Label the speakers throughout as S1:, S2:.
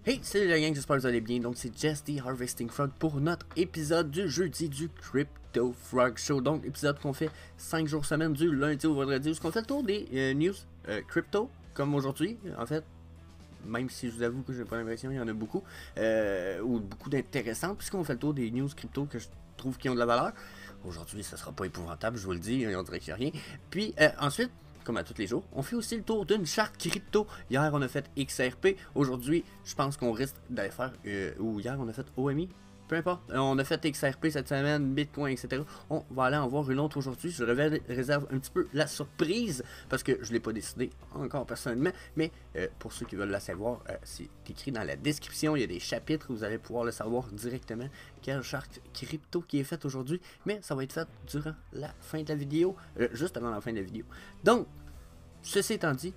S1: Hey, salut la gang, j'espère que vous allez bien. Donc c'est Jess the Harvesting Frog pour notre épisode du jeudi du Crypto Frog Show. Donc épisode qu'on fait 5 jours semaine du lundi au vendredi, où on fait le tour des news crypto, comme aujourd'hui. En fait, même si je vous avoue que j'ai pas l'impression qu'il y en a beaucoup, ou beaucoup d'intéressants, puisqu'on fait le tour des news crypto que je trouve qui ont de la valeur. Aujourd'hui, ça sera pas épouvantable, je vous le dis, on dirait qu'il n'y a rien. Puis ensuite, comme à tous les jours, on fait aussi le tour d'une charte crypto. Hier, on a fait XRP. Aujourd'hui, je pense qu'on risque d'aller faire... ou hier, on a fait OMI. Peu importe. On a fait XRP cette semaine, Bitcoin, etc. On va aller en voir une autre aujourd'hui. Je réserve un petit peu la surprise parce que je ne l'ai pas décidé encore personnellement. Mais pour ceux qui veulent la savoir, c'est écrit dans la description. Il y a des chapitres où vous allez pouvoir le savoir directement. Quelle charte crypto qui est faite aujourd'hui. Mais ça va être fait durant la fin de la vidéo. Juste avant la fin de la vidéo. Donc, ceci étant dit,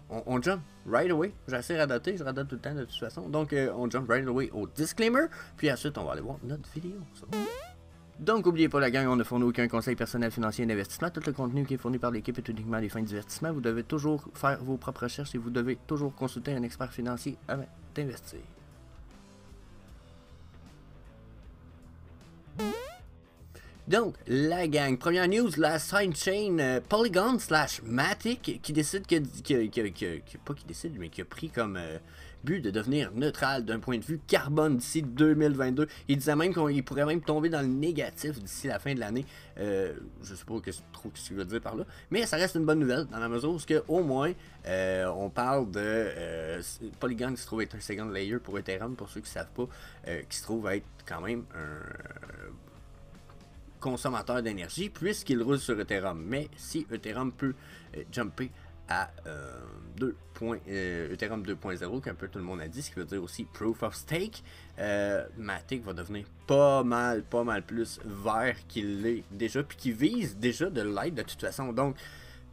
S1: on jump right away. J'ai assez radoté, je radote tout le temps de toute façon. Donc on jump right away au disclaimer. Puis ensuite on va aller voir notre vidéo. Donc n'oubliez pas la gang, on ne fournit aucun conseil personnel financier d'investissement. Tout le contenu qui est fourni par l'équipe est uniquement à des fins de divertissement. Vous devez toujours faire vos propres recherches et vous devez toujours consulter un expert financier avant d'investir. Donc, la gang, première news, la sidechain Polygon / Matic qui décide pas qui décide, mais qui a pris comme but de devenir neutral d'un point de vue carbone d'ici 2022. Il disait même qu'il pourrait même tomber dans le négatif d'ici la fin de l'année. Je sais pas trop ce qu'il veut dire par là, mais ça reste une bonne nouvelle dans la mesure où au moins on parle de Polygon qui se trouve être un second layer pour Ethereum, pour ceux qui ne savent pas, qui se trouve être quand même un consommateur d'énergie puisqu'il roule sur Ethereum. Mais si Ethereum peut jumper à Ethereum 2.0, qu'un peu tout le monde a dit, ce qui veut dire aussi Proof of Stake, Matic va devenir pas mal plus vert qu'il l'est déjà, puis qui vise déjà de l'être de toute façon. Donc,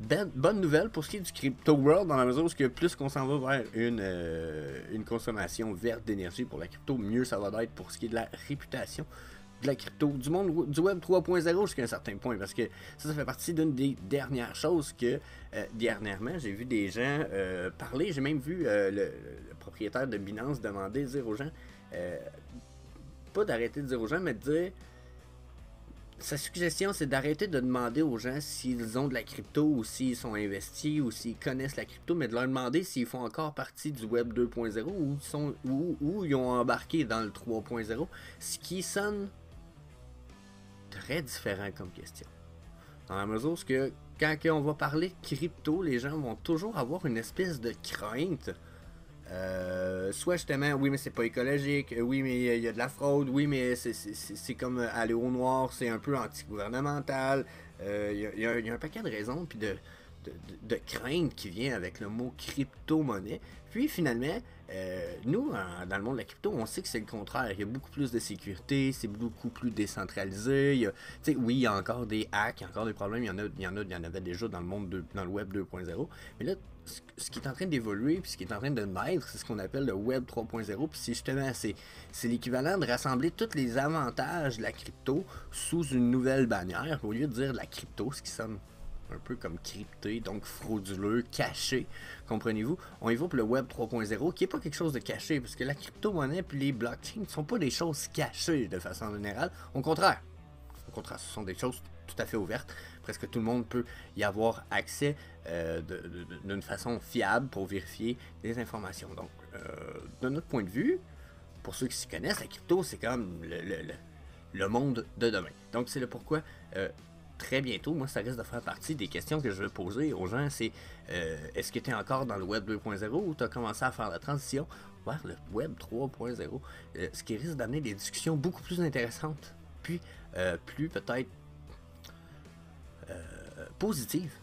S1: bonne nouvelle pour ce qui est du crypto world, dans la mesure où plus qu'on s'en va vers une consommation verte d'énergie pour la crypto, mieux ça va être pour ce qui est de la réputation de la crypto, du monde du web 3.0 jusqu'à un certain point, parce que ça fait partie d'une des dernières choses que dernièrement j'ai vu des gens parler. J'ai même vu le propriétaire de Binance dire aux gens, pas d'arrêter de dire aux gens, mais de dire, sa suggestion c'est d'arrêter de demander aux gens s'ils ont de la crypto ou s'ils sont investis ou s'ils connaissent la crypto, mais de leur demander s'ils font encore partie du web 2.0 ou ils ont embarqué dans le 3.0, ce qui sonne très différent comme question. Dans la mesure où quand on va parler de crypto, les gens vont toujours avoir une espèce de crainte. Soit justement, oui mais c'est pas écologique, oui mais il y a de la fraude, oui mais c'est comme aller au noir, c'est un peu anti-gouvernemental, il y a un paquet de raisons puis de crainte qui vient avec le mot crypto-monnaie. Puis finalement, nous, dans le monde de la crypto, on sait que c'est le contraire. Il y a beaucoup plus de sécurité, c'est beaucoup plus décentralisé. Oui, il y a encore des hacks, il y a encore des problèmes, il y en avait déjà dans le monde dans le web 2.0. Mais là, ce qui est en train d'évoluer, puis ce qui est en train de naître, c'est ce qu'on appelle le web 3.0. Puis justement, c'est l'équivalent de rassembler tous les avantages de la crypto sous une nouvelle bannière, au lieu de dire de la crypto, ce qui sonne un peu comme crypté, donc frauduleux, caché, comprenez-vous. On y va pour le web 3.0, qui n'est pas quelque chose de caché, parce que la crypto-monnaie et les blockchains ne sont pas des choses cachées de façon générale. Au contraire, ce sont des choses tout à fait ouvertes. Presque tout le monde peut y avoir accès d'une façon fiable pour vérifier des informations. Donc, de notre point de vue, pour ceux qui s'y connaissent, la crypto, c'est comme le monde de demain. Donc, c'est le pourquoi... très bientôt, moi ça risque de faire partie des questions que je vais poser aux gens, c'est est-ce que tu es encore dans le web 2.0 ou tu as commencé à faire la transition vers le web 3.0, ce qui risque d'amener des discussions beaucoup plus intéressantes, puis plus peut-être positives,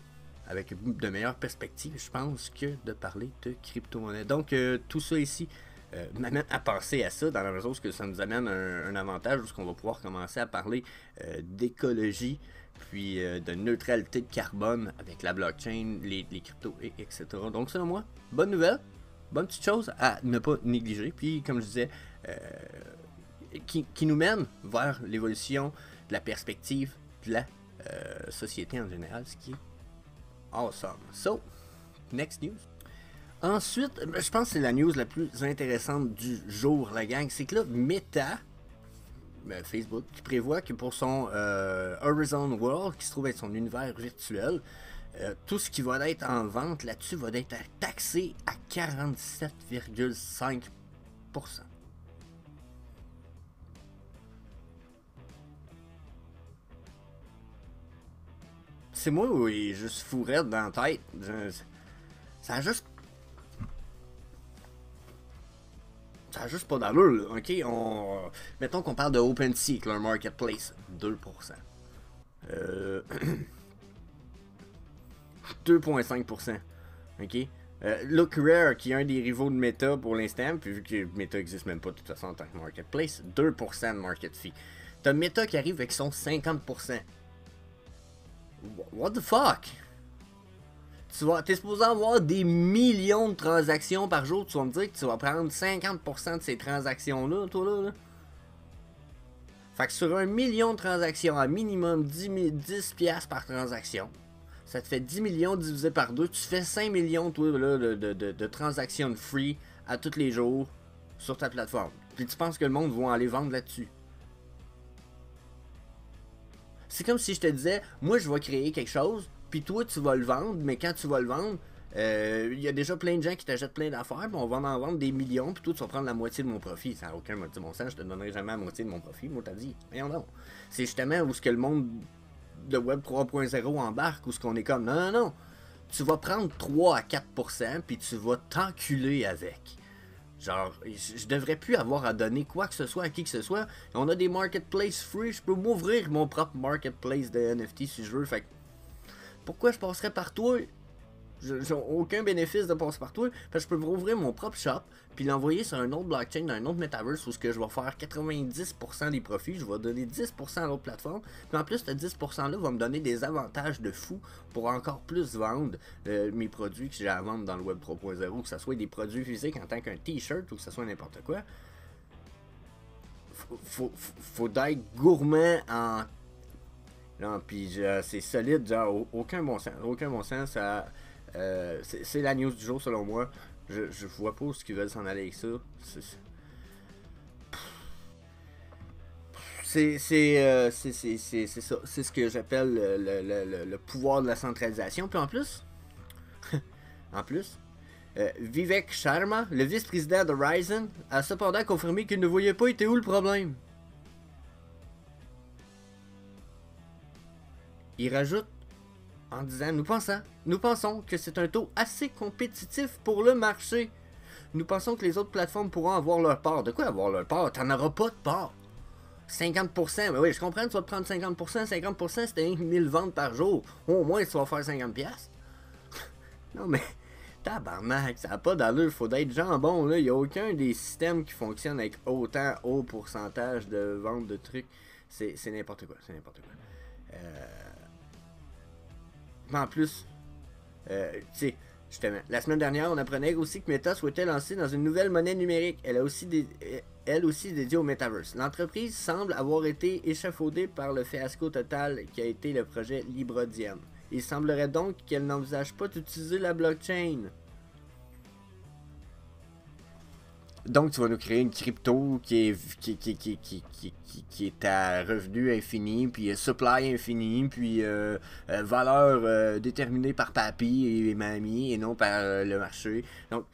S1: avec de meilleures perspectives, je pense, que de parler de crypto-monnaie. Donc tout ça ici m'amène à penser à ça, dans la mesure où ça nous amène un avantage où on va pouvoir commencer à parler d'écologie, puis de neutralité de carbone avec la blockchain, les cryptos, etc. Donc selon moi, bonne nouvelle, bonne petite chose à ne pas négliger, puis comme je disais, qui nous mène vers l'évolution de la perspective de la société en général, ce qui est awesome. So, next news. Ensuite, je pense que c'est la news la plus intéressante du jour, la gang. C'est que là, Meta, Facebook, qui prévoit que pour son Horizon World, qui se trouve être son univers virtuel, tout ce qui va être en vente là-dessus va être taxé à 47,5%. C'est moi où il est juste fourré dans la tête. Ça a juste. Ça a juste pas d'allure, là. Ok, mettons qu'on parle de OpenSea, leur marketplace. 2%. 2,5%. Ok? Look Rare, qui est un des rivaux de Meta pour l'instant, puis vu que Meta existe même pas de toute façon en tant que marketplace, 2% de market fee. T'as Meta qui arrive avec son 50%. What the fuck? T'es supposé avoir des millions de transactions par jour, tu vas me dire que tu vas prendre 50% de ces transactions-là, toi là? Fait que sur 1 million de transactions, à minimum 10 piastres par transaction, ça te fait 10 millions divisé par 2, tu fais 5 millions toi, là, de transactions de free à tous les jours sur ta plateforme. Puis tu penses que le monde va aller vendre là-dessus. C'est comme si je te disais, moi je vais créer quelque chose, puis toi tu vas le vendre, mais quand tu vas le vendre, il y a déjà plein de gens qui t'achètent plein d'affaires, puis on va en vendre des millions, puis toi tu vas prendre la moitié de mon profit. Ça n'a aucun moitié de mon sens, je te donnerai jamais la moitié de mon profit, moi t'as dit. Voyons donc. C'est justement où ce que le monde de Web 3.0 embarque, où ce qu'on est comme, non, non, non. Tu vas prendre 3 à 4%, puis tu vas t'enculer avec. Genre, je devrais plus avoir à donner quoi que ce soit à qui que ce soit. On a des marketplaces free, je peux m'ouvrir mon propre marketplace de NFT si je veux. Fait que, pourquoi je passerais par toi? J'ai aucun bénéfice de passer par toi. Parce que je peux rouvrir mon propre shop, puis l'envoyer sur un autre blockchain, dans un autre metaverse où ce que je vais faire 90% des profits, je vais donner 10% à l'autre plateforme. Puis en plus, ce 10% là va me donner des avantages de fou pour encore plus vendre mes produits que j'ai à vendre dans le Web 3.0, que ce soit des produits physiques en tant qu'un t-shirt ou que ce soit n'importe quoi. Faut d'être gourmand en. Non, puis c'est solide, genre aucun bon sens. Aucun bon sens, ça. C'est la news du jour selon moi. Je vois pas où ce qu'ils veulent s'en aller avec ça. C'est ça. C'est ce que j'appelle le pouvoir de la centralisation. Puis en plus, Vivek Sharma, le vice-président de Ryzen, a cependant confirmé qu'il ne voyait pas était où le problème. Il rajoute en disant nous pensons que c'est un taux assez compétitif pour le marché. Nous pensons que les autres plateformes pourront avoir leur part. De quoi avoir leur part? T'en auras pas de part. 50%, ben oui, je comprends, tu vas te prendre 50%. 50%, c'était 1000 ventes par jour. Au moins, tu vas faire 50$. Non, mais tabarnak, ça n'a pas d'allure. Faut d'être jambon, là. Il n'y a aucun des systèmes qui fonctionnent avec autant haut pourcentage de vente de trucs. C'est n'importe quoi. C'est n'importe quoi. Mais en plus, tu sais, justement, la semaine dernière, on apprenait aussi que Meta souhaitait lancer dans une nouvelle monnaie numérique. Elle aussi dédiée au Metaverse. L'entreprise semble avoir été échafaudée par le fiasco total qui a été le projet Librodium. Il semblerait donc qu'elle n'envisage pas d'utiliser la blockchain. Donc, tu vas nous créer une crypto qui est à revenu infini, puis supply infini, puis valeur déterminée par papy et mamie et non par le marché. Donc,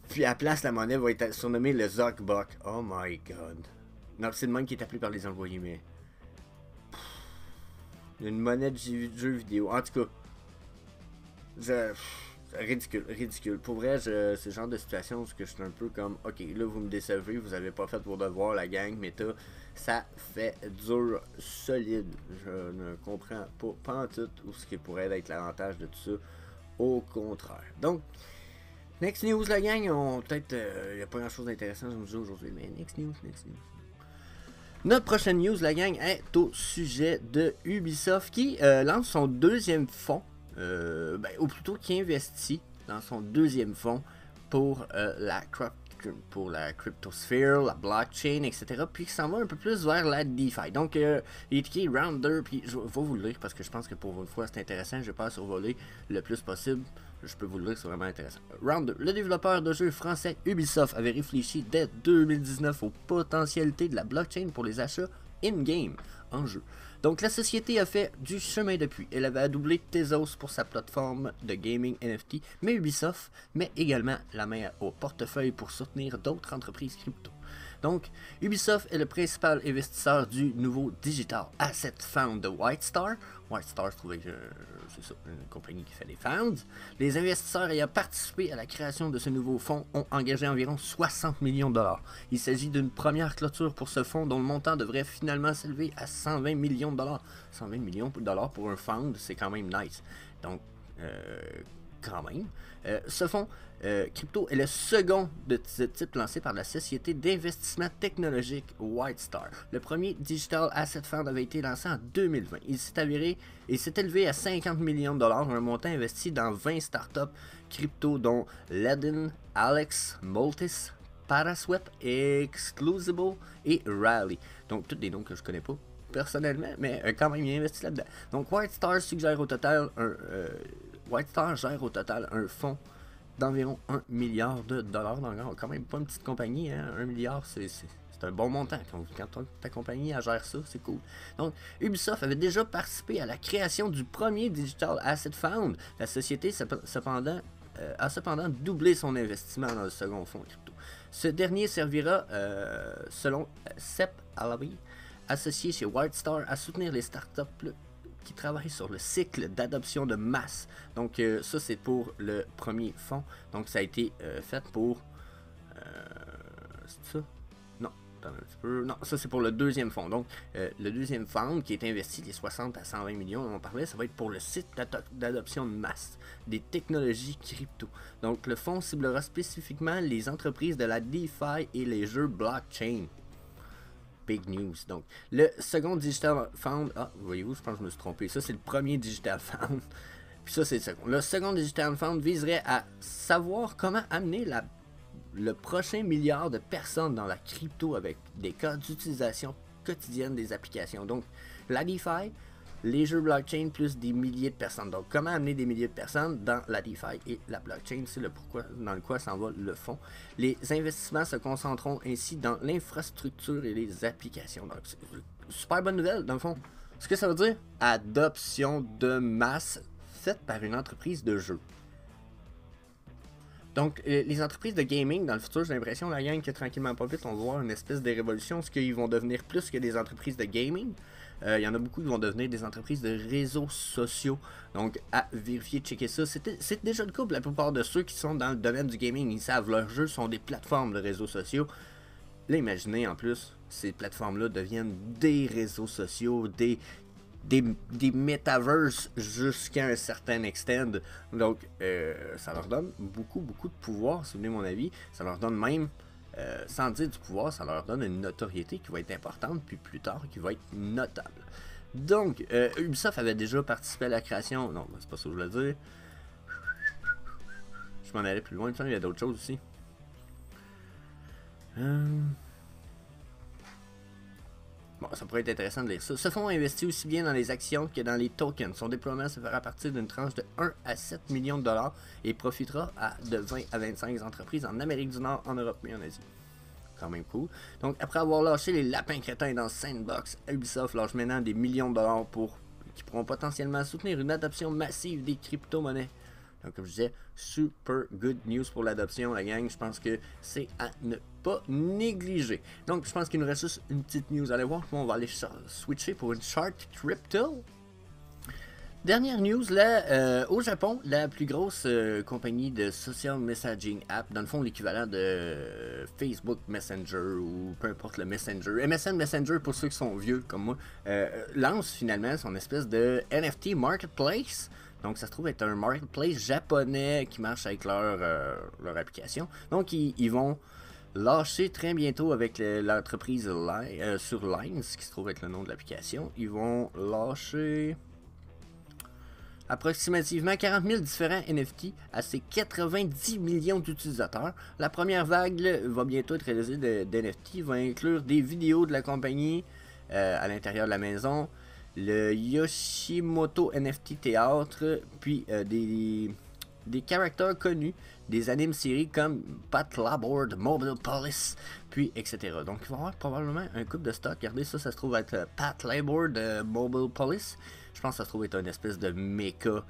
S1: puis à la place, la monnaie va être surnommée le Zuckbuck. Oh my god. Non, c'est le même qui est appelé par les employés, mais. Une monnaie de jeux vidéo. En tout cas, ridicule. Pour vrai, c'est le genre de situation où je suis un peu comme, ok, là vous me décevez, vous avez pas fait vos devoirs, la gang, mais ça fait dur, solide. Je ne comprends pas en tout où ce qui pourrait être l'avantage de tout ça. Au contraire. Donc, next news, la gang, peut-être, il n'y a pas grand chose d'intéressant je vous dis aujourd'hui, mais next news. Notre prochaine news, la gang, est au sujet de Ubisoft qui lance son deuxième fonds. Ou plutôt qui investit dans son deuxième fonds pour la pour la cryptosphere, la blockchain, etc. Puis qui s'en va un peu plus vers la DeFi. Donc, il est écrit Rounder, puis je vais vous le lire parce que je pense que pour une fois c'est intéressant. Je vais pas survoler le plus possible. Je peux vous le lire, c'est vraiment intéressant. Rounder, le développeur de jeux français Ubisoft avait réfléchi dès 2019 aux potentialités de la blockchain pour les achats in-game, en jeu. Donc la société a fait du chemin depuis. Elle avait doublé Tezos pour sa plateforme de gaming NFT, mais Ubisoft met également la main au portefeuille pour soutenir d'autres entreprises crypto. Donc, Ubisoft est le principal investisseur du nouveau Digital Asset Fund de White Star. White Star, je trouvais que c'est ça, une compagnie qui fait des funds. Les investisseurs ayant participé à la création de ce nouveau fonds ont engagé environ 60 millions de dollars. Il s'agit d'une première clôture pour ce fonds dont le montant devrait finalement s'élever à 120 millions de dollars. 120 millions de dollars pour un fund, c'est quand même nice. Donc, quand même. Ce fonds crypto est le second de ce type lancé par la société d'investissement technologique White Star. Le premier Digital Asset Fund avait été lancé en 2020. Il s'est élevé à 50 millions de dollars, un montant investi dans 20 startups crypto dont Ledin, Alex, Multis, Paraswap, Exclusible et Rally. Donc, tous des noms que je connais pas personnellement, mais quand même, il investit là-dedans. Donc, White Star gère au total un fonds d'environ 1 milliard de dollars. Donc, quand même pas une petite compagnie, hein? 1 milliard, c'est un bon montant. Quand ta compagnie gère ça, c'est cool. Donc, Ubisoft avait déjà participé à la création du premier Digital Asset Fund. La société a cependant doublé son investissement dans le second fonds crypto. Ce dernier servira, selon Sepp Alavi, associé chez White Star, à soutenir les startups qui travaillent sur le cycle d'adoption de masse. Donc ça c'est pour le premier fonds. Donc ça a été fait pour... c'est ça? Non, attends un petit peu. Non, ça c'est pour le deuxième fonds. Donc le deuxième fonds qui est investi, les 60 à 120 millions dont on parlait, ça va être pour le cycle d'adoption de masse des technologies crypto. Donc le fonds ciblera spécifiquement les entreprises de la DeFi et les jeux blockchain. Big news. Donc, le second Digital Fund... Ah, voyez-vous, je pense que je me suis trompé. Ça, c'est le premier Digital Fund. Puis ça, c'est le second. Le second Digital Fund viserait à savoir comment amener le prochain milliard de personnes dans la crypto avec des cas d'utilisation quotidienne des applications. Donc, la DeFi, les jeux blockchain plus des milliers de personnes. Donc, comment amener des milliers de personnes dans la DeFi et la blockchain, c'est le pourquoi, dans le quoi s'en va le fonds. Les investissements se concentreront ainsi dans l'infrastructure et les applications. Donc, c'est une super bonne nouvelle, dans le fond. Ce que ça veut dire, adoption de masse faite par une entreprise de jeux. Donc, les entreprises de gaming, dans le futur, j'ai l'impression, la gang, que tranquillement pas vite, on va voir une espèce de révolution, ce qu'ils vont devenir plus que des entreprises de gaming. Il y en a beaucoup qui vont devenir des entreprises de réseaux sociaux. Donc, à vérifier, checker ça. C'est déjà le cas pour la plupart de ceux qui sont dans le domaine du gaming. Ils savent, leurs jeux sont des plateformes de réseaux sociaux. Là, imaginez, en plus, ces plateformes-là deviennent des réseaux sociaux, des metaverses jusqu'à un certain extent. Donc, ça leur donne beaucoup de pouvoir, si vous voulez mon avis. Ça leur donne même... sans dire du pouvoir, ça leur donne une notoriété qui va être importante, puis plus tard, qui va être notable. Donc, Ubisoft avait déjà participé à la création... Non, c'est pas ça que je voulais dire. Je m'en allais plus loin, il y a d'autres choses aussi. Bon, ça pourrait être intéressant de lire ça. Ce fonds investit aussi bien dans les actions que dans les tokens. Son déploiement se fera à partir d'une tranche de 1 à 7 millions de dollars et profitera de 20 à 25 entreprises en Amérique du Nord, en Europe et en Asie. Quand même cool. Donc, après avoir lâché les lapins crétins dans Sandbox, Ubisoft lâche maintenant des millions de dollars qui pourront potentiellement soutenir une adoption massive des crypto-monnaies. Donc, comme je disais, super good news pour l'adoption, la gang. Je pense que c'est à ne pas négliger. Donc, je pense qu'il nous reste juste une petite news. Allez voir, on va aller switcher pour une chart crypto. Dernière news, là, au Japon, la plus grosse compagnie de social messaging app, dans le fond l'équivalent de Facebook Messenger ou peu importe le Messenger, MSN Messenger pour ceux qui sont vieux comme moi, lance finalement son espèce de NFT Marketplace. Donc ça se trouve être un marketplace japonais qui marche avec leur application. Donc ils vont lâcher très bientôt avec l'entreprise sur Lines, qui se trouve être le nom de l'application. Ils vont lâcher... approximativement 40 000 différents NFT à ses 90 millions d'utilisateurs. La première vague va bientôt être réalisée d'NFT, va inclure des vidéos de la compagnie à l'intérieur de la maison, le Yoshimoto NFT Théâtre, puis des caractères connus des animes séries comme Pat Labord, Mobile Police, puis etc. Donc il va y avoir probablement un couple de stock. Regardez ça, ça se trouve être Pat Labord de Mobile Police. Je pense que ça se trouve être une espèce de méca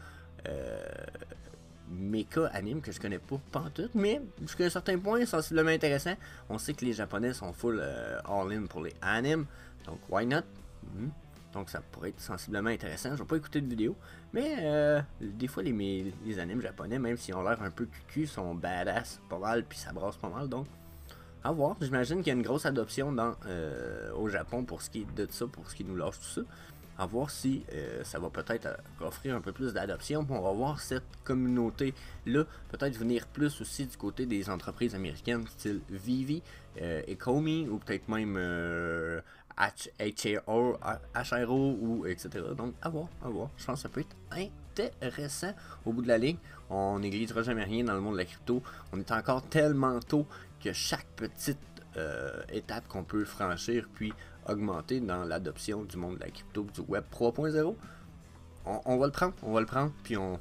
S1: anime que je connais pas pantoute, mais jusqu'à un certain point sensiblement intéressant. On sait que les japonais sont full all-in pour les animes, donc why not? Donc ça pourrait être sensiblement intéressant. Je vais pas écouter de vidéo, mais des fois les animes japonais, même s'ils ont l'air un peu cucu, sont badass pas mal, puis ça brasse pas mal. Donc à voir. J'imagine qu'il y a une grosse adoption au Japon pour ce qui est de ça, pour ce qui nous lâche tout ça. À voir si ça va peut-être offrir un peu plus d'adoption. On va voir cette communauté-là peut-être venir plus aussi du côté des entreprises américaines, style Vivi, Ecomi, ou peut-être même HRO ou etc. Donc à voir, à voir. Je pense que ça peut être intéressant au bout de la ligne. On négligera jamais rien dans le monde de la crypto. On est encore tellement tôt que chaque petite étape qu'on peut franchir puis augmenter dans l'adoption du monde de la crypto, du web 3.0, on va le prendre, puis on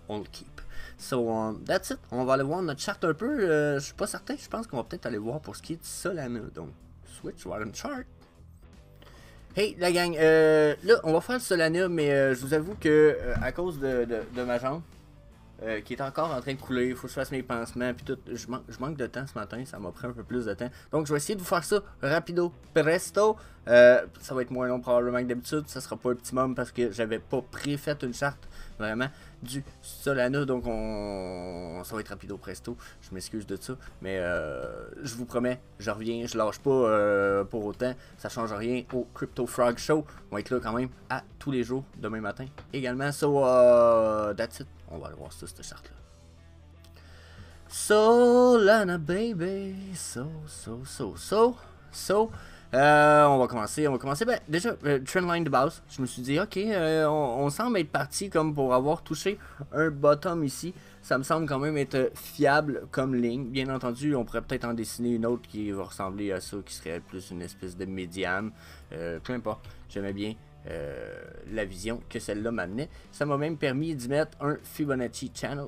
S1: le keep. So, that's it. On va aller voir notre chart un peu. Je suis pas certain, je pense qu'on va peut-être aller voir pour ce qui est de Solana. Donc, switch to our chart. Hey la gang, là on va faire le Solana, mais je vous avoue que à cause de ma jambe, qui est encore en train de couler, il faut que je fasse mes pansements, puis tout, je manque de temps ce matin, ça m'a pris un peu plus de temps. Donc je vais essayer de vous faire ça rapido, presto. Ça va être moins long probablement que d'habitude, ça sera pas optimum parce que j'avais pas préfait une charte vraiment du Solana, donc ça va être rapido presto, je m'excuse de ça, mais je vous promets, je reviens, je lâche pas pour autant, ça change rien au Crypto Frog Show, on va être là quand même à tous les jours, demain matin également, so that's it, on va aller voir ça, cette charte là. Solana baby, on va commencer, ben, déjà, trendline de base, je me suis dit, ok, on semble être parti comme pour avoir touché un bottom ici, ça me semble quand même être fiable comme ligne, bien entendu, on pourrait peut-être en dessiner une autre qui va ressembler à ça, qui serait plus une espèce de médiane, peu importe, j'aimais bien la vision que celle-là m'amenait. Ça m'a même permis d'y mettre un Fibonacci Channel,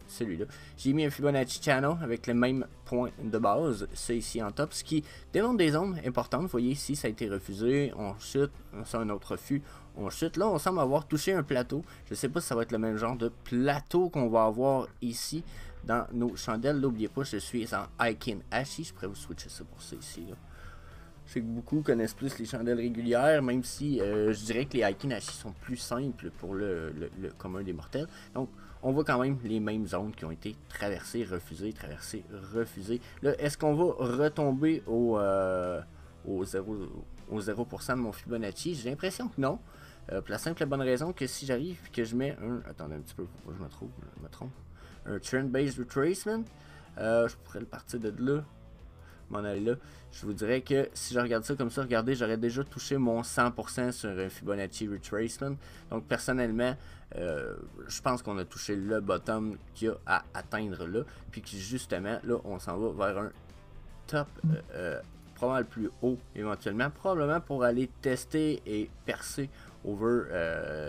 S1: celui-là. J'ai mis un Fibonacci Channel avec le même point de base, ça ici en top, ce qui démontre des zones importantes. Vous voyez ici, ça a été refusé, on chute, on sent un autre refus, on chute. Là, on semble avoir touché un plateau. Je sais pas si ça va être le même genre de plateau qu'on va avoir ici dans nos chandelles. N'oubliez pas, je suis en Aikin Ashi, je pourrais vous switcher ça pour ça ici, là. Je sais que beaucoup connaissent plus les chandelles régulières, même si je dirais que les Aikinashi sont plus simples pour le commun des mortels. Donc, on voit quand même les mêmes zones qui ont été traversées, refusées, traversées, refusées. Là, est-ce qu'on va retomber au 0% de mon Fibonacci? J'ai l'impression que non. Pour la simple et bonne raison que si j'arrive et que je mets un... Attendez un petit peu, pourquoi je me trompe? Un Trend-Based Retracement. Je pourrais le partir de là. M'en aller là, je vous dirais que si je regarde ça comme ça, regardez, j'aurais déjà touché mon 100% sur un Fibonacci Retracement. Donc personnellement, je pense qu'on a touché le bottom qu'il y a à atteindre là, puis que justement, là, on s'en va vers un top probablement plus haut éventuellement, probablement pour aller tester et percer over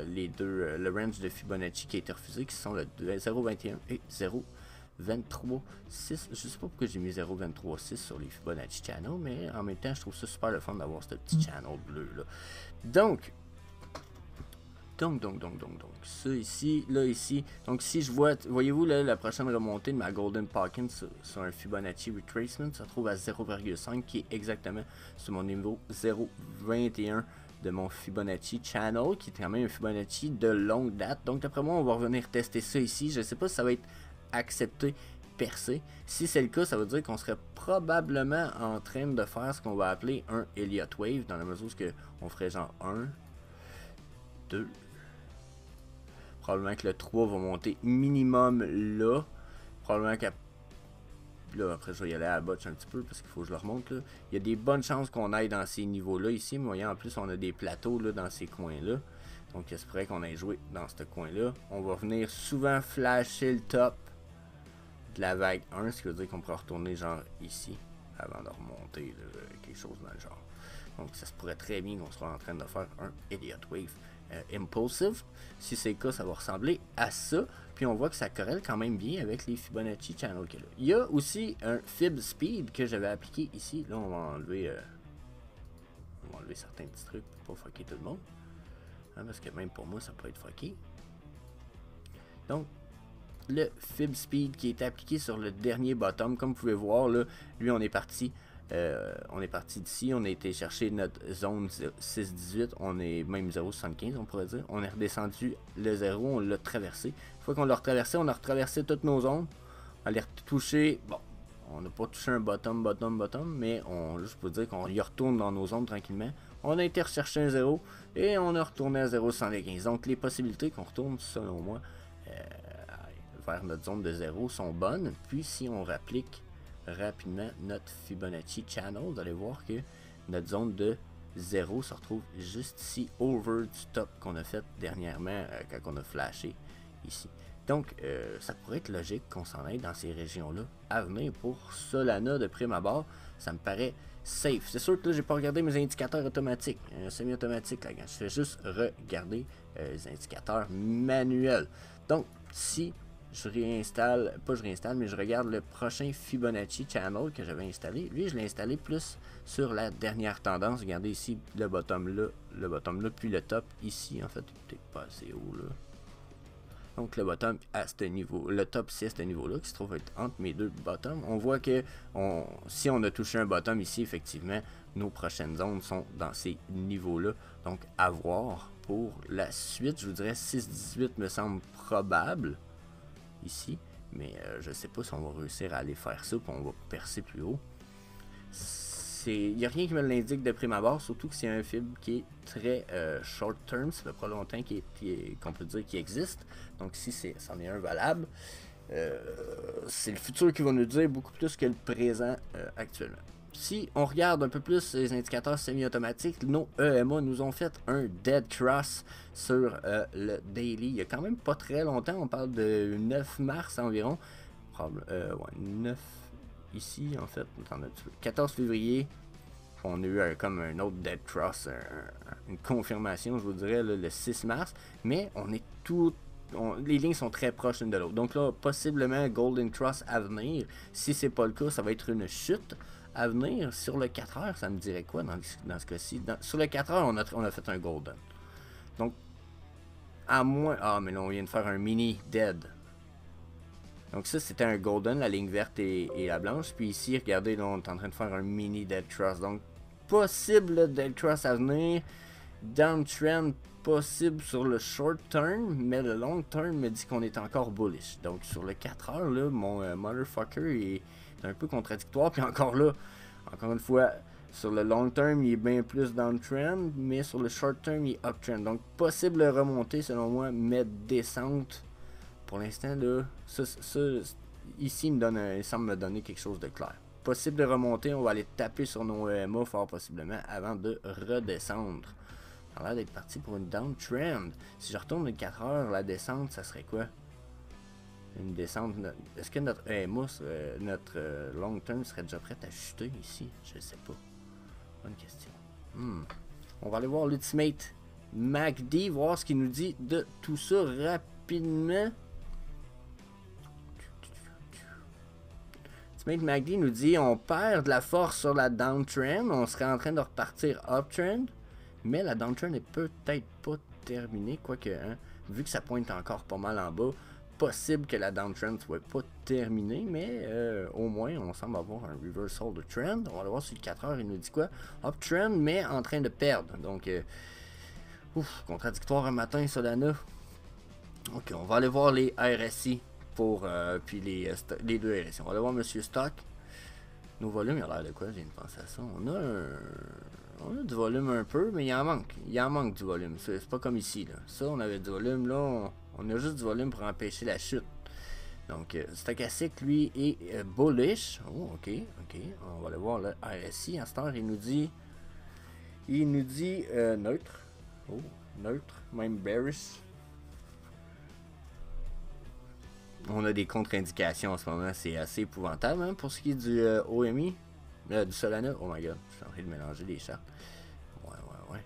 S1: le range de Fibonacci qui a été refusé, qui sont le 0.21 et 0.23.6. Je sais pas pourquoi j'ai mis 0.23.6 sur les Fibonacci Channel, mais en même temps, je trouve ça super le fun d'avoir ce petit channel bleu là. Donc, ça ici, là, ici. Donc, si je vois, voyez-vous, là, la prochaine remontée de ma Golden Pocket sur un Fibonacci Retracement, ça se trouve à 0.5, qui est exactement sur mon niveau 0.21 de mon Fibonacci Channel, qui est quand même un Fibonacci de longue date. Donc, d'après moi, on va revenir tester ça ici. Je sais pas si ça va être accepté, percé. Si c'est le cas, ça veut dire qu'on serait probablement en train de faire ce qu'on va appeler un Elliott Wave, dans la mesure où on ferait genre 1, 2, probablement que le 3 va monter minimum là, probablement qu'à là, après je vais y aller à la botche un petit peu parce qu'il faut que je le remonte là. Il y a des bonnes chances qu'on aille dans ces niveaux là ici, mais voyez en plus on a des plateaux là dans ces coins là. Donc il se pourrait qu'on ait joué dans ce coin-là. On va venir souvent flasher le top de la vague 1, ce qui veut dire qu'on pourra retourner genre ici, avant de remonter là, quelque chose dans le genre. Donc ça se pourrait très bien qu'on soit en train de faire un Elliott Wave Impulsive. Si c'est le cas, ça va ressembler à ça. Puis on voit que ça corrèle quand même bien avec les Fibonacci Channel qu'il y a là. Il y a aussi un Fib Speed que j'avais appliqué ici. Là, on va enlever certains petits trucs pour pas fucker tout le monde. Hein, parce que même pour moi, ça peut être fucké. Donc, le Fib Speed qui est appliqué sur le dernier bottom. Comme vous pouvez voir, là, lui, on est parti d'ici, on a été chercher notre zone 6,18, on est même 0,75 on pourrait dire. On est redescendu le 0, on l'a traversé. Une fois qu'on l'a retraversé, on a retraversé toutes nos zones. On l'a retouché, bon, on n'a pas touché un bottom, mais juste pour dire qu'on y retourne dans nos zones tranquillement. On a été rechercher un 0 et on a retourné à 0,115. Donc les possibilités qu'on retourne, selon moi, vers notre zone de 0 sont bonnes. Puis si on réapplique rapidement notre Fibonacci Channel, vous allez voir que notre zone de 0 se retrouve juste ici, over du top qu'on a fait dernièrement quand on a flashé ici. Donc ça pourrait être logique qu'on s'en aille dans ces régions-là à venir pour Solana de prime abord. Ça me paraît safe. C'est sûr que là, j'ai pas regardé mes indicateurs automatiques, semi-automatique là, je fais juste regarder les indicateurs manuels. Donc si je réinstalle, pas je réinstalle, mais je regarde le prochain Fibonacci Channel que j'avais installé. Lui, je l'ai installé plus sur la dernière tendance. Regardez ici le bottom là, puis le top ici. En fait, peut-être pas assez haut là. Donc le bottom à ce niveau, le top ici à ce niveau-là, qui se trouve être entre mes deux bottoms. On voit que si on a touché un bottom ici, effectivement, nos prochaines zones sont dans ces niveaux-là. Donc à voir pour la suite, je vous dirais 6,18 me semble probable ici, mais je sais pas si on va réussir à aller faire ça, puis on va percer plus haut. Il n'y a rien qui me l'indique de prime abord, surtout que c'est un fib qui est très short term, ça fait pas longtemps qu'on peut dire qu'il existe, donc si c'en est un valable, c'est le futur qui va nous dire beaucoup plus que le présent actuellement. Si on regarde un peu plus les indicateurs semi-automatiques, nos EMA nous ont fait un dead cross sur le daily. Il y a quand même pas très longtemps, on parle de 9 mars environ. Ouais, 9 ici en fait. 14 février, on a eu comme un autre dead cross, une confirmation, je vous dirais, là, le 6 mars. Mais on est les lignes sont très proches l'une de l'autre. Donc là, possiblement Golden Cross à venir. Si c'est pas le cas, ça va être une chute à venir. Sur le 4 heures, ça me dirait quoi dans ce cas-ci? Sur le 4 heures, on a fait un Golden. Donc, à moins... Ah, mais là, on vient de faire un mini dead. Donc ça, c'était un Golden, la ligne verte et la blanche. Puis ici, regardez, là, on est en train de faire un mini dead cross. Donc, possible dead cross à venir. Downtrend possible sur le short term, mais le long term me dit qu'on est encore bullish. Donc sur le 4 heures, là, mon motherfucker est un peu contradictoire. Puis encore là, encore une fois, sur le long term, il est bien plus downtrend, mais sur le short term, il est uptrend. Donc possible remontée selon moi, mais descente. Pour l'instant, là, ça ici, il semble me donner quelque chose de clair. Possible de remonter, on va aller taper sur nos EMA fort possiblement avant de redescendre. Ça a l'air d'être parti pour une downtrend. Si je retourne les 4 heures, la descente, ça serait quoi? Une descente. Est-ce que notre EMA, notre long term serait déjà prête à chuter ici? Je sais pas. Bonne question. On va aller voir l'Ultimate MACD, voir ce qu'il nous dit de tout ça rapidement. Ultimate MACD nous dit on perd de la force sur la downtrend, on serait en train de repartir uptrend. Mais la downtrend n'est peut-être pas terminée, quoique, hein, vu que ça pointe encore pas mal en bas, possible que la downtrend soit pas terminée, mais au moins on semble avoir un reversal de trend. On va aller voir sur le 4 heures, il nous dit quoi? Uptrend, mais en train de perdre. Donc, contradictoire un matin, Solana. Ok, on va aller voir les RSI pour, puis les deux RSI. On va aller voir Monsieur Stock. Nos volumes, il a l'air de quoi? Je viens de penser à ça. On a du volume un peu, mais il en manque. Il en manque du volume. C'est pas comme ici, là. Ça, on avait du volume. Là, on a juste du volume pour empêcher la chute. Donc, Stochastic, lui, est bullish. Oh, ok. On va aller voir le RSI. À cette heure, il nous dit neutre. Oh, neutre, même bearish. On a des contre-indications en ce moment, c'est assez épouvantable hein, pour ce qui est du OMI, du Solana. Oh my god, je suis en train de mélanger les chartes. Ouais.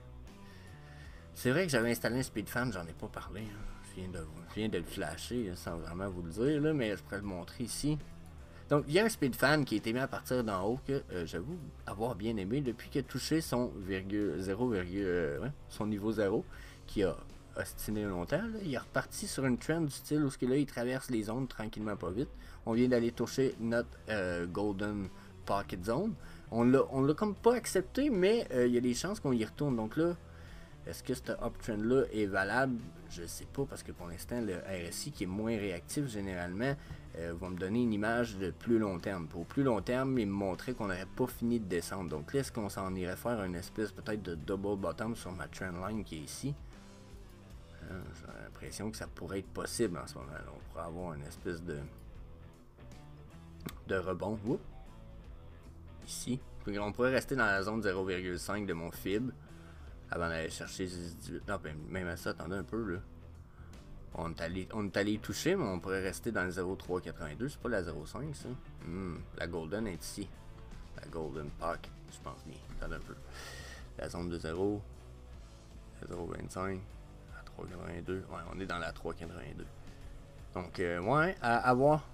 S1: C'est vrai que j'avais installé un SpeedFan, j'en ai pas parlé. Hein. Je viens de le flasher sans vraiment vous le dire, là, mais je pourrais le montrer ici. Donc, il y a un SpeedFan qui a été mis à partir d'en haut que j'avoue avoir bien aimé depuis qu'il a touché son son niveau 0 qui a ostiné longtemps. Là. Il est reparti sur une trend du style où là, il traverse les zones tranquillement pas vite. On vient d'aller toucher notre Golden Pocket Zone. On l'a comme pas accepté, mais il y a des chances qu'on y retourne. Donc là, est-ce que ce uptrend-là est valable? Je sais pas, parce que pour l'instant, le RSI qui est moins réactif généralement va me donner une image de plus long terme. Pour plus long terme, il me montrait qu'on n'aurait pas fini de descendre. Donc là, est-ce qu'on s'en irait faire une espèce peut-être de double bottom sur ma trendline qui est ici? J'ai l'impression que ça pourrait être possible en ce moment. Là. On pourrait avoir une espèce de rebond. Oups. Ici. Puis on pourrait rester dans la zone 0,5 de mon FIB. Avant d'aller chercher 18. Non, ben, même à ça, attendez un peu là. On est allé toucher, mais on pourrait rester dans le 0,382. C'est pas la 0,5 ça. La Golden est ici. La Golden Park, je pense bien. Attendez un peu. La zone de 0. La 0,25. La 3,82. Ouais, on est dans la 3,82. Donc, ouais, à voir.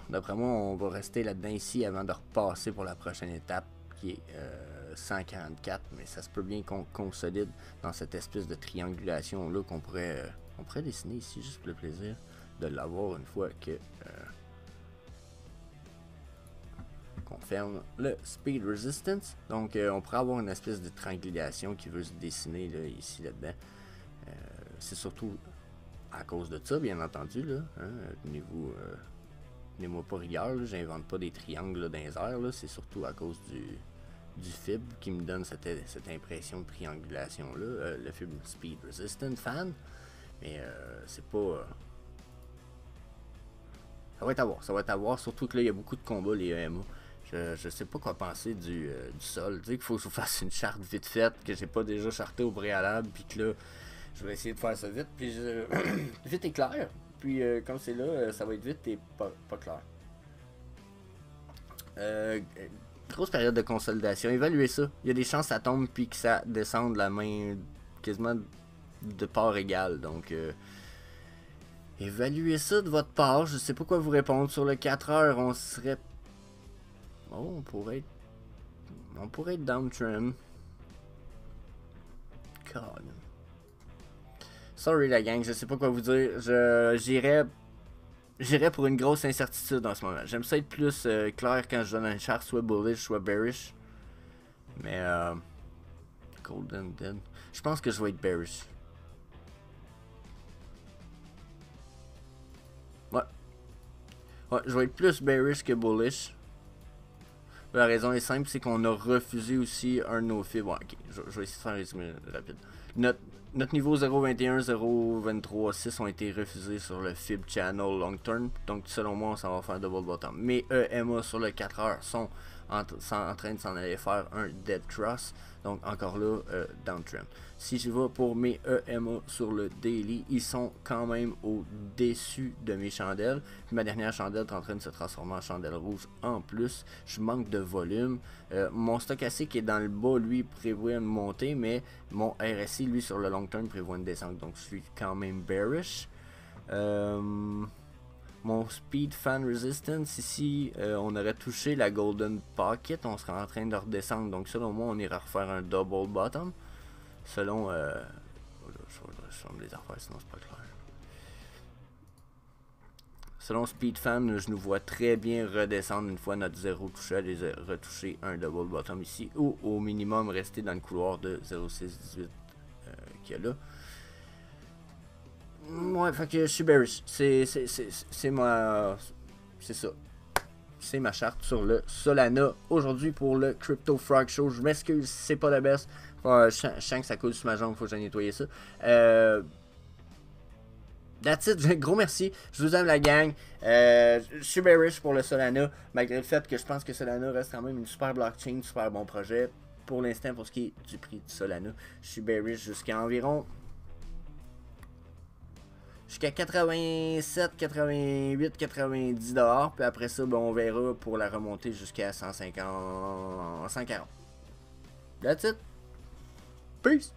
S1: D'après moi, on va rester là-dedans ici avant de repasser pour la prochaine étape qui est 144, mais ça se peut bien qu'on consolide dans cette espèce de triangulation là qu'on pourrait dessiner ici juste pour le plaisir de l'avoir une fois que qu'on ferme le speed resistance. Donc on pourrait avoir une espèce de triangulation qui veut se dessiner là, ici là-dedans. C'est surtout à cause de ça, bien entendu là. Hein, tenez-moi pas rigueur, j'invente pas des triangles là, dans les airs, c'est surtout à cause du FIB qui me donne cette impression de triangulation là, le FIB Speed Resistant Fan, mais c'est pas ça va être à voir, surtout que là il y a beaucoup de combats les EMA. Je sais pas quoi penser du sol, tu sais qu'il faut que je fasse une charte vite faite que j'ai pas déjà charté au préalable, puis que là je vais essayer de faire ça vite, puis vite et clair, puis comme c'est là ça va être vite et pas clair. Grosse période de consolidation, évaluez ça. Il y a des chances que ça tombe puis que ça descende la main quasiment de part égale. Donc, évaluez ça de votre part. Je sais pas quoi vous répondre. Sur le 4 heures, on serait... Oh, on pourrait être downtrend. God. Sorry la gang, je sais pas quoi vous dire. J'irais pour une grosse incertitude en ce moment. J'aime ça être plus clair quand je donne un chart, soit bullish, soit bearish. Mais Golden Dead. Je pense que je vais être bearish. Ouais, je vais être plus bearish que bullish. La raison est simple, c'est qu'on a refusé aussi un de nos fibres. Ouais, ok, je vais essayer de faire un résumé rapide. Notre niveau 0.21, 0.23.6 ont été refusés sur le FIB Channel Long Term. Donc, selon moi, on s'en va faire double bottom. Mes EMA sur le 4 heures sont en train de s'en aller faire un Dead Cross. Donc, encore là, downtrend. Si je vais pour mes EMA sur le daily, ils sont quand même au-dessus de mes chandelles. Puis ma dernière chandelle est en train de se transformer en chandelle rouge en plus. Je manque de volume. Mon stochastique qui est dans le bas, lui, prévoit une montée, mais mon RSI, lui, sur le long term, prévoit une descente. Donc, je suis quand même bearish. Mon Speed Fan Resistance, ici, on aurait touché la Golden Pocket, on serait en train de redescendre. Donc, selon moi, on irait refaire un double bottom. Selon... je ferme les affaires, sinon c'est pas clair. Selon Speed Fan, je nous vois très bien redescendre une fois notre 0 touché, aller retoucher un double bottom ici, ou au minimum rester dans le couloir de 0,618 qu'il y a là. Ouais, fait que je suis bearish. C'est ça. C'est ma charte sur le Solana aujourd'hui pour le Crypto Frog Show. Je m'excuse, c'est pas le best. Je sens que ça coule sur ma jambe, faut que j'aille nettoyer ça. That's it, gros merci. Je vous aime la gang. Je suis bearish pour le Solana, malgré le fait que je pense que Solana reste quand même une super blockchain, super bon projet. Pour l'instant, pour ce qui est du prix du Solana, je suis bearish jusqu'à environ jusqu'à 87, 88, 90 $. Puis après ça, ben, on verra pour la remonter jusqu'à 150, 140. That's it. Peace.